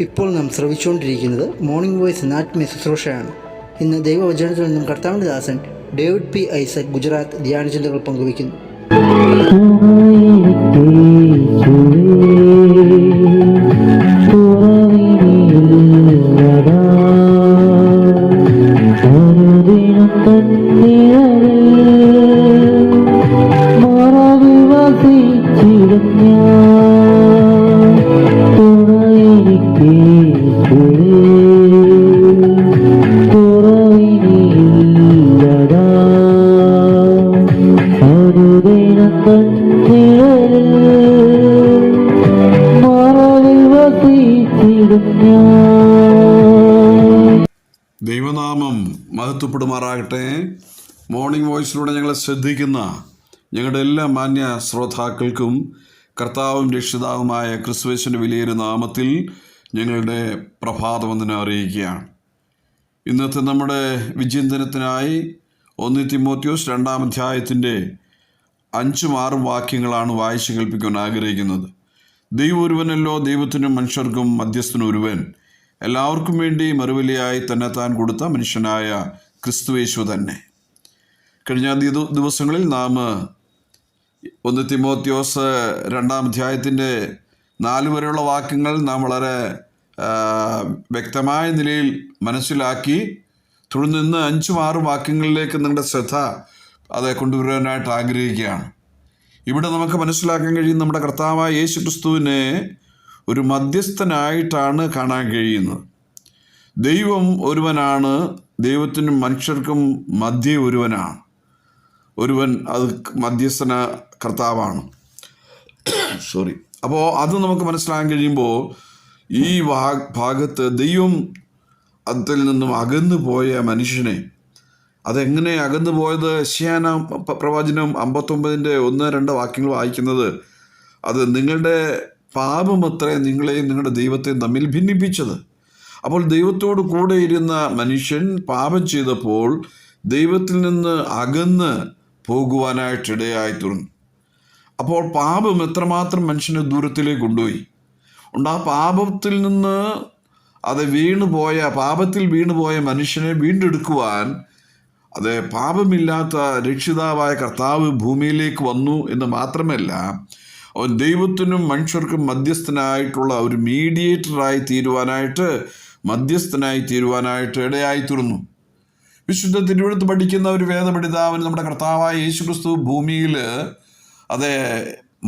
ഇപ്പോൾ നാം ശ്രവിച്ചുകൊണ്ടിരിക്കുന്നത് morning voice എന്ന ആത്മീയ ശുശ്രൂഷയാണ്. ഇന്ന് ദൈവവചനത്തിൽ നിന്നും കർത്താവിൻ്റെ ദാസൻ ഡേവിഡ് പി ഐസക് ഗുജറാത്ത് ധ്യാനചിന്തകൾ പങ്കുവയ്ക്കുന്നു. ദൈവനാമം മഹത്വപ്പെടുമാറാകട്ടെ. മോർണിംഗ് വോയിസിലൂടെ ഞങ്ങളെ ശ്രദ്ധിക്കുന്ന ഞങ്ങളുടെ എല്ലാ മാന്യ ശ്രോതാക്കൾക്കും കർത്താവും രക്ഷിതാവുമായ ക്രിസ്തുയേശുവിൻ്റെ വിലയേറിയ നാമത്തിൽ ഞങ്ങളുടെ പ്രഭാതവന്ദനം അറിയിക്കുകയാണ്. ഇന്നത്തെ നമ്മുടെ വിചിന്തനത്തിനായി 1 തിമോത്തിയോസ് 2-ാം അധ്യായത്തിൻ്റെ 5-6 വാക്യങ്ങളാണ് വായിച്ചു കേൾപ്പിക്കാൻ ആഗ്രഹിക്കുന്നത്. ദൈവം ഒരുവനല്ലോ, ദൈവത്തിനും മനുഷ്യർക്കും മധ്യസ്ഥനും ഒരുവൻ, എല്ലാവർക്കും വേണ്ടി മറുവിലയായി തന്നെത്താൻ കൊടുത്ത മനുഷ്യനായ ക്രിസ്തുയേശു തന്നെ. കഴിഞ്ഞ ദിവസങ്ങളിൽ നാം 1 തിമോത്തിയോസ് 2-ാം അധ്യായത്തിൻ്റെ 4 വരെയുള്ള വാക്യങ്ങൾ നാം വളരെ വ്യക്തമായ നിലയിൽ മനസ്സിലാക്കി. തുടർന്ന് 5-6 വാക്യങ്ങളിലേക്ക് നിങ്ങളുടെ ശ്രദ്ധ അത് കൊണ്ടുവരാനായിട്ട് ആഗ്രഹിക്കുകയാണ്. ഇവിടെ നമുക്ക് മനസ്സിലാക്കാൻ കഴിയും, നമ്മുടെ കർത്താവായ യേശു ക്രിസ്തുവിനെ ഒരു മധ്യസ്ഥനായിട്ടാണ് കാണാൻ കഴിയുന്നത്. ദൈവം ഒരുവനാണ്, ദൈവത്തിനും മനുഷ്യർക്കും മധ്യേ ഒരുവനാണ്. ഒരുവൻ അത് മധ്യസ്ഥന കർത്താവാണ്. അപ്പോൾ അത് നമുക്ക് മനസ്സിലാക്കാൻ കഴിയുമ്പോൾ ഈ ഭാഗത്ത് ദൈവം അതിൽ നിന്നും അകന്നു പോയ മനുഷ്യനെ, അതെങ്ങനെ അകന്നു പോയത്? യെശയ്യാ പ്രവചനം 59:1-2 വാക്യങ്ങൾ വായിക്കുന്നത്, അത് നിങ്ങളുടെ പാപമത്രേ നിങ്ങളെയും നിങ്ങളുടെ ദൈവത്തെയും തമ്മിൽ ഭിന്നിപ്പിച്ചത്. അപ്പോൾ ദൈവത്തോട് കൂടെ ഇരുന്ന മനുഷ്യൻ പാപം ചെയ്തപ്പോൾ ദൈവത്തിൽ നിന്ന് അകന്ന് പോകുവാനായിട്ടിടയായി തീർന്നു. അപ്പോൾ പാപം എത്രമാത്രം മനുഷ്യനെ ദൂരത്തിലേക്ക് കൊണ്ടുപോയി ഉണ്ട്. ആ പാപത്തിൽ നിന്ന് പാപത്തിൽ വീണുപോയ മനുഷ്യനെ വീണ്ടെടുക്കുവാൻ പാപമില്ലാത്ത രക്ഷിതാവായ കർത്താവ് ഭൂമിയിലേക്ക് വന്നു എന്ന് മാത്രമല്ല, അവൻ ദൈവത്തിനും മനുഷ്യർക്കും മധ്യസ്ഥനായിട്ടുള്ള ഒരു മീഡിയേറ്ററായി തീരുവാനായിട്ട് ഇടയായി തീർന്നു. വിശുദ്ധ തിരുവെഴുത്ത് പഠിക്കുന്ന ഒരു വേദപഠിതാവിന് നമ്മുടെ കർത്താവായ യേശു ക്രിസ്തു ഭൂമിയിൽ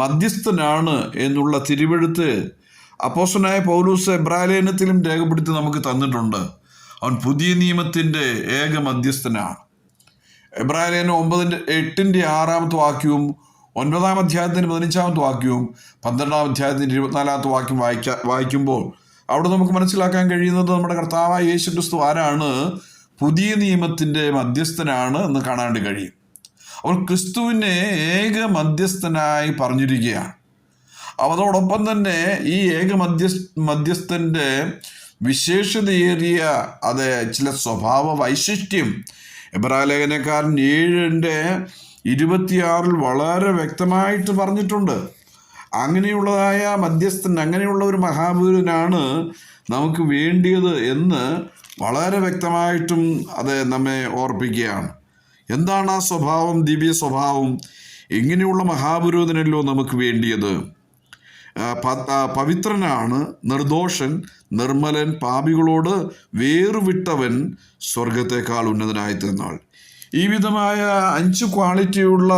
മധ്യസ്ഥനാണ് എന്നുള്ള തിരുവെഴുത്ത് അപ്പോസ്തലനായ പൗലോസ് എബ്രായലേഖനത്തിലും രേഖപ്പെടുത്തി നമുക്ക് തന്നിട്ടുണ്ട്. അവൻ പുതിയ നിയമത്തിൻ്റെ ഏക മധ്യസ്ഥനാണ്. എബ്രായലേഖനം 8:6 വാക്യവും 9-ാം അധ്യായത്തിൻ്റെ 15-ാമത്തെ വാക്യവും 12-ാം അധ്യായത്തിൻ്റെ 24-ാമത്തെ വാക്യം വായിക്കുമ്പോൾ അവിടെ നമുക്ക് മനസ്സിലാക്കാൻ കഴിയുന്നത് നമ്മുടെ കർത്താവായ യേശു ക്രിസ്തു ആരാണ്, പുതിയ നിയമത്തിൻ്റെ മധ്യസ്ഥനാണ് എന്ന് കാണാൻ കഴിയും. അവൻ ക്രിസ്തുവിനെ ഏക മധ്യസ്ഥനായി പറഞ്ഞിരിക്കുകയാണ്. അതോടൊപ്പം തന്നെ ഈ ഏക മധ്യസ്ഥൻ്റെ വിശേഷതയേറിയ ചില സ്വഭാവ വൈശിഷ്ട്യം എബ്രായലേഖനക്കാരൻ 7:26 വളരെ വ്യക്തമായിട്ട് പറഞ്ഞിട്ടുണ്ട്. അങ്ങനെയുള്ളതായ മധ്യസ്ഥൻ, അങ്ങനെയുള്ള ഒരു മഹാപുരുഷനാണ് നമുക്ക് വേണ്ടിയത് എന്ന് വളരെ വ്യക്തമായിട്ടും നമ്മെ ഓർപ്പിക്കുകയാണ്. എന്താണ് ആ സ്വഭാവം, ദിവ്യ സ്വഭാവം? എങ്ങനെയുള്ള മഹാപുരോഹിതനല്ലോ നമുക്ക് വേണ്ടിയത്? പവിത്രനാണ്, നിർദോഷൻ, നിർമ്മലൻ, പാപികളോട് വേറുവിട്ടവൻ, സ്വർഗത്തെക്കാൾ ഉന്നതനായി തീർന്നാൾ. ഈ വിധമായ 5 ക്വാളിറ്റിയുള്ള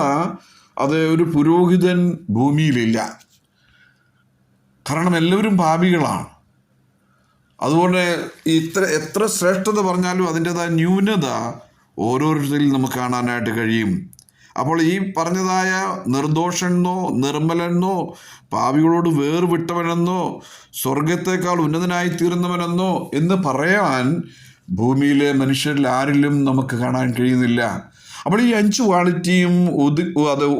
ഒരു പുരോഹിതൻ ഭൂമിയിലില്ല. കാരണം എല്ലാവരും പാപികളാണ്. അതുകൊണ്ട് എത്ര ശ്രേഷ്ഠത പറഞ്ഞാലും അതിൻ്റെതായ ന്യൂനത ഓരോരുത്തരിൽ നമുക്ക് കാണാനായിട്ട് കഴിയും. അപ്പോൾ ഈ പറഞ്ഞതായ നിർദോഷനെന്നോ നിർമ്മലെന്നോ പാപികളോട് വേർവിട്ടവനെന്നോ സ്വർഗത്തേക്കാൾ ഉന്നതനായി തീർന്നവനെന്നോ എന്ന് പറയാൻ ഭൂമിയിലെ മനുഷ്യരിൽ ആരിലും നമുക്ക് കാണാൻ കഴിയുന്നില്ല. അപ്പോൾ ഈ 5 ക്വാളിറ്റിയും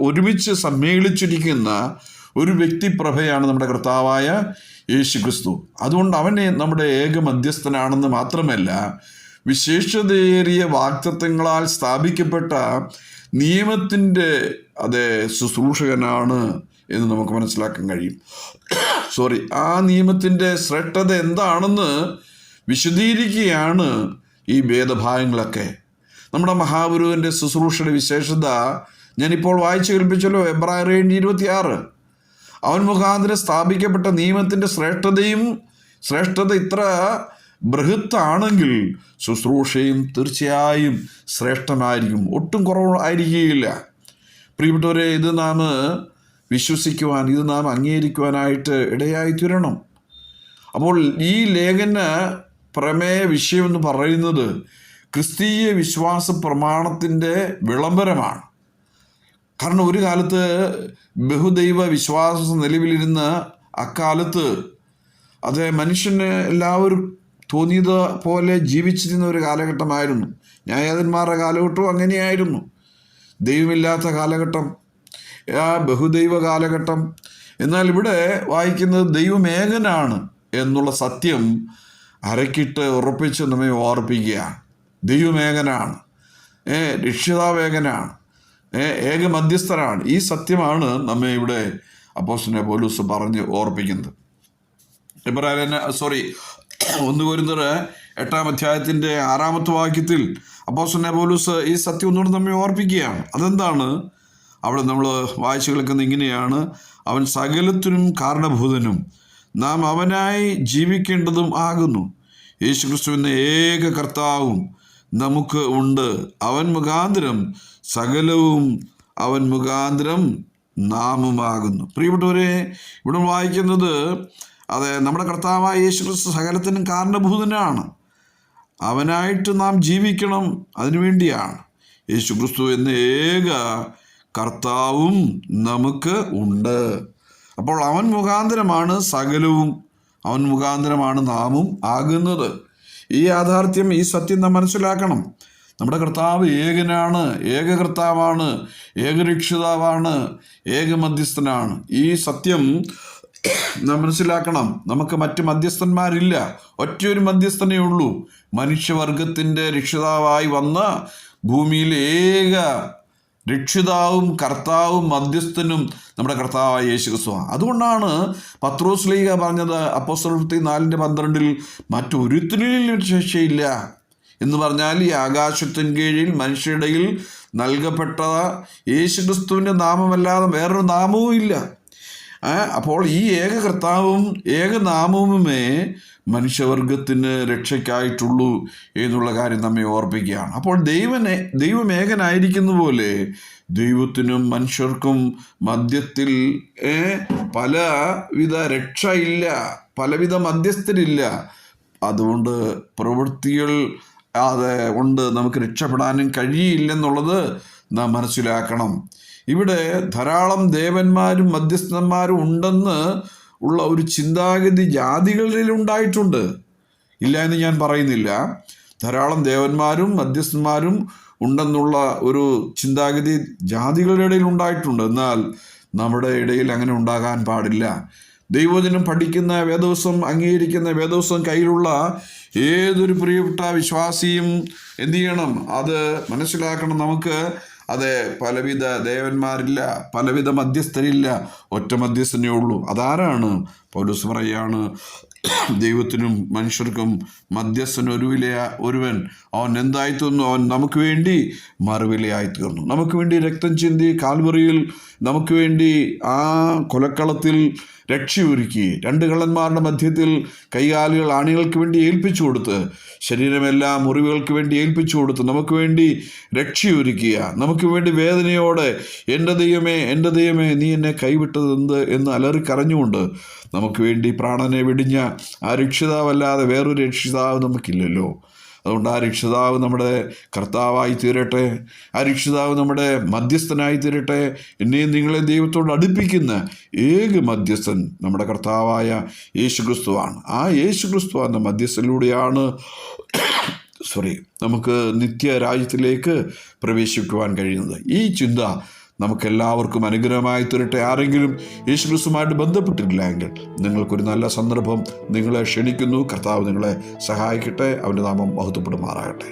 ഒരുമിച്ച് സമ്മേളിച്ചിരിക്കുന്ന ഒരു വ്യക്തിപ്രഭയാണ് നമ്മുടെ കർത്താവായ യേശു ക്രിസ്തു. അതുകൊണ്ട് അവനെ നമ്മുടെ ഏക മധ്യസ്ഥനാണെന്ന് മാത്രമല്ല, വിശേഷതയേറിയ വാഗ്ദത്തങ്ങളാൽ സ്ഥാപിക്കപ്പെട്ട നിയമത്തിൻ്റെ ശുശ്രൂഷകനാണ് എന്ന് നമുക്ക് മനസ്സിലാക്കാൻ കഴിയും. ആ നിയമത്തിൻ്റെ ശ്രേഷ്ഠത എന്താണെന്ന് വിശദീകരിക്കുകയാണ് ഈ വേദഭാഗങ്ങളൊക്കെ. നമ്മുടെ മഹാഗുരുവിൻ്റെ ശുശ്രൂഷയുടെ വിശേഷത ഞാനിപ്പോൾ വായിച്ചു കേൾപ്പിച്ചല്ലോ. എബ്രായർ 7:26. അവൻ മുഖാന്തരം സ്ഥാപിക്കപ്പെട്ട നിയമത്തിൻ്റെ ശ്രേഷ്ഠത ഇത്ര ബൃഹത്താണെങ്കിൽ ശുശ്രൂഷയും തീർച്ചയായും ശ്രേഷ്ഠമായിരിക്കും, ഒട്ടും കുറവായിരിക്കുകയില്ല. പ്രിയപ്പെട്ടവരെ, ഇത് നാം വിശ്വസിക്കുവാൻ, ഇത് നാം അംഗീകരിക്കുവാനായിട്ട് ഇടയായിത്തീരണം. അപ്പോൾ ഈ ലേഖന പ്രമേയ വിഷയമെന്ന് പറയുന്നത് ക്രിസ്തീയ വിശ്വാസ പ്രമാണത്തിൻ്റെ വിളംബരമാണ്. കാരണം ഒരു കാലത്ത് ബഹുദൈവ വിശ്വാസം നിലവിലിരുന്ന അക്കാലത്ത് അത് മനുഷ്യന് എല്ലാവരും തോന്നിയത് പോലെ ജീവിച്ചിരുന്ന ഒരു കാലഘട്ടമായിരുന്നു. ന്യായാധിപന്മാരുടെ കാലഘട്ടവും അങ്ങനെയായിരുന്നു. ദൈവമില്ലാത്ത കാലഘട്ടം, ബഹുദൈവ കാലഘട്ടം. എന്നാൽ ഇവിടെ വായിക്കുന്നത് ദൈവമേകനാണ് എന്നുള്ള സത്യം അരക്കിട്ട് ഉറപ്പിച്ച് നമ്മെ ഓർപ്പിക്കുകയാണ്. ദൈവമേകനാണ്, രക്ഷിതാവേകനാണ്, ഏക മധ്യസ്ഥനാണ്. ഈ സത്യമാണ് നമ്മെ ഇവിടെ അപ്പോസ്തലനായ പൗലോസ് പറഞ്ഞ് ഓർപ്പിക്കുന്നത്. 1 കൊരിന്ത്യർ 8-ാം വാക്യത്തിൽ അപ്പോസ്തലനായ പൗലോസ് ഈ സത്യം ഒന്നുകൂടെ നമ്മെ ഓർപ്പിക്കുകയാണ്. അതെന്താണ്? അവിടെ നമ്മൾ വായിച്ചു കേൾക്കുന്നത് ഇങ്ങനെയാണ്: അവൻ സകലത്തിനും കാരണഭൂതനും നാം അവനായി ജീവിക്കേണ്ടതും ആകുന്നു. യേശുക്രിസ്തു എന്ന ഏക കർത്താവും നമുക്ക് ഉണ്ട്. അവൻ മുഖാന്തരം സകലവും, അവൻ മുഖാന്തരം നാമുമാകുന്നു. പ്രിയപ്പെട്ടവരെ, ഇവിടെ വായിക്കുന്നത് നമ്മുടെ കർത്താവായ യേശുക്രിസ്തു സകലത്തിനും കാരണഭൂതനാണ്. അവനായിട്ട് നാം ജീവിക്കണം, അതിനുവേണ്ടിയാണ്. യേശുക്രിസ്തു എന്ന ഏക കർത്താവും നമുക്ക് ഉണ്ട്. അപ്പോൾ അവൻ മുഖാന്തരമാണ് സകലവും, അവൻ മുഖാന്തരമാണ് നാമും ആകുന്നത്. ഈ യാഥാർത്ഥ്യം, ഈ സത്യം നാം മനസ്സിലാക്കണം. നമ്മുടെ കർത്താവ് ഏകനാണ്, ഏക കർത്താവാണ്, ഏകരക്ഷിതാവാണ്, ഏക മധ്യസ്ഥനാണ്. ഈ സത്യം നാം മനസ്സിലാക്കണം. നമുക്ക് മറ്റ് മധ്യസ്ഥന്മാരില്ല, ഒറ്റയൊരു മധ്യസ്ഥനേ ഉള്ളൂ. മനുഷ്യവർഗത്തിൻ്റെ രക്ഷിതാവായി വന്ന ഭൂമിയിൽ ഏക രക്ഷിതാവും കർത്താവും മധ്യസ്ഥനും നമ്മുടെ കർത്താവായ യേശുക്രിസ്തുവാണ്. അതുകൊണ്ടാണ് പത്രോസ് ശ്ലീഹ പറഞ്ഞത് അപ്പോസ്തലപ്രവൃത്തി 4:12 മറ്റൊരുത്തനിലും ശിക്ഷയില്ല എന്ന് പറഞ്ഞാൽ ഈ ആകാശത്തിന് കീഴിൽ മനുഷ്യരുടെയിൽ നൽകപ്പെട്ട യേശുക്രിസ്തുവിൻ്റെ നാമമല്ലാതെ വേറൊരു നാമവും ഇല്ല. അപ്പോൾ ഈ ഏക കർത്താവും ഏക നാമവുമേ മനുഷ്യവർഗത്തിന് രക്ഷയ്ക്കായിട്ടുള്ളൂ എന്നുള്ള കാര്യം നമ്മെ ഓർപ്പിക്കുകയാണ്. അപ്പോൾ ദൈവമേകനായിരിക്കുന്ന പോലെ ദൈവത്തിനും മനുഷ്യർക്കും മധ്യത്തിൽ പലവിധ രക്ഷയില്ല, പലവിധ മധ്യസ്ഥരില്ല. അതുകൊണ്ട് പ്രവൃത്തികൾ കൊണ്ട് നമുക്ക് രക്ഷപ്പെടാനും കഴിയില്ലെന്നുള്ളത് നാം മനസ്സിലാക്കണം. ഇവിടെ ധാരാളം ദേവന്മാരും മധ്യസ്ഥന്മാരും ഉണ്ടെന്ന് ഉള്ള ഒരു ചിന്താഗതി ജാതികളിൽ ഉണ്ടായിട്ടുണ്ട്. ഇല്ല എന്ന് ഞാൻ പറയുന്നില്ല. ധാരാളം ദേവന്മാരും മധ്യസ്ഥന്മാരും ഉണ്ടെന്നുള്ള ഒരു ചിന്താഗതി ജാതികളുടെ ഇടയിൽ ഉണ്ടായിട്ടുണ്ട്. എന്നാൽ നമ്മുടെ ഇടയിൽ അങ്ങനെ ഉണ്ടാകാൻ പാടില്ല. ദൈവവചനം പഠിക്കുന്ന, വേദപുസ്തകം അംഗീകരിക്കുന്ന, വേദപുസ്തകം കയ്യിലുള്ള ഏതൊരു പ്രിയപ്പെട്ട വിശ്വാസിയും എന്ത് ചെയ്യണം? അത് മനസ്സിലാക്കണം. നമുക്ക് പലവിധ ദേവന്മാരില്ല, പലവിധ മധ്യസ്ഥരില്ല, ഒറ്റ മധ്യസ്ഥനേ ഉള്ളൂ. അതാരാണ്? പൗലോസ് പറയാണ്, ദൈവത്തിനും മനുഷ്യർക്കും മധ്യസ്ഥൻ ഒരുവൻ. അവൻ എന്തായിത്തീർന്നു? അവൻ നമുക്ക് വേണ്ടി മറുവിലയായിത്തീർന്നു. നമുക്ക് വേണ്ടി രക്തം ചിന്തി കാൽവറിയിൽ നമുക്ക് വേണ്ടി ആ കൊലക്കളത്തിൽ രക്ഷയൊരുക്കി. 2 കള്ളന്മാരുടെ മധ്യത്തിൽ കൈകാലുകൾ ആണികൾക്ക് വേണ്ടി ഏൽപ്പിച്ചു കൊടുത്ത്, ശരീരമെല്ലാം മുറിവുകൾക്ക് വേണ്ടി ഏൽപ്പിച്ചു കൊടുത്ത് നമുക്ക് വേണ്ടി രക്ഷയൊരുക്കിയ, നമുക്ക് വേണ്ടി വേദനയോടെ എൻ്റെ ദൈവമേ നീ എന്നെ കൈവിട്ടത് എന്ത് എന്ന് അലറിക്കരഞ്ഞുകൊണ്ട് നമുക്ക് വേണ്ടി പ്രാണനെ വെടിഞ്ഞ ആ രക്ഷിതാവല്ലാതെ വേറൊരു രക്ഷിതാവ് നമുക്കില്ലല്ലോ. അതുകൊണ്ട് ആ രക്ഷിതാവ് നമ്മുടെ കർത്താവായി തീരട്ടെ, ആ രക്ഷിതാവ് നമ്മുടെ മധ്യസ്ഥനായി തീരട്ടെ. എന്നെയും നിങ്ങളെ ദൈവത്തോട് അടുപ്പിക്കുന്ന ഏക മധ്യസ്ഥൻ നമ്മുടെ കർത്താവായ യേശുക്രിസ്തുവാണ്. ആ യേശുക്രിസ്തു എന്ന മധ്യസ്ഥനിലൂടെയാണ് നമുക്ക് നിത്യരാജ്യത്തിലേക്ക് പ്രവേശിക്കുവാൻ കഴിയുന്നത്. ഈ ചിന്ത നമുക്കെല്ലാവർക്കും അനുഗ്രഹമായി തീരട്ടെ. ആരെങ്കിലും യേശുക്രിസ്തുവുമായിട്ട് ബന്ധപ്പെട്ടിട്ടില്ല എങ്കിൽ നിങ്ങൾക്കൊരു നല്ല സന്ദർഭം നിങ്ങളെ ക്ഷണിക്കുന്നു. കർത്താവ് നിങ്ങളെ സഹായിക്കട്ടെ. അവൻ്റെ നാമം മഹത്വപ്പെടുമാറാകട്ടെ.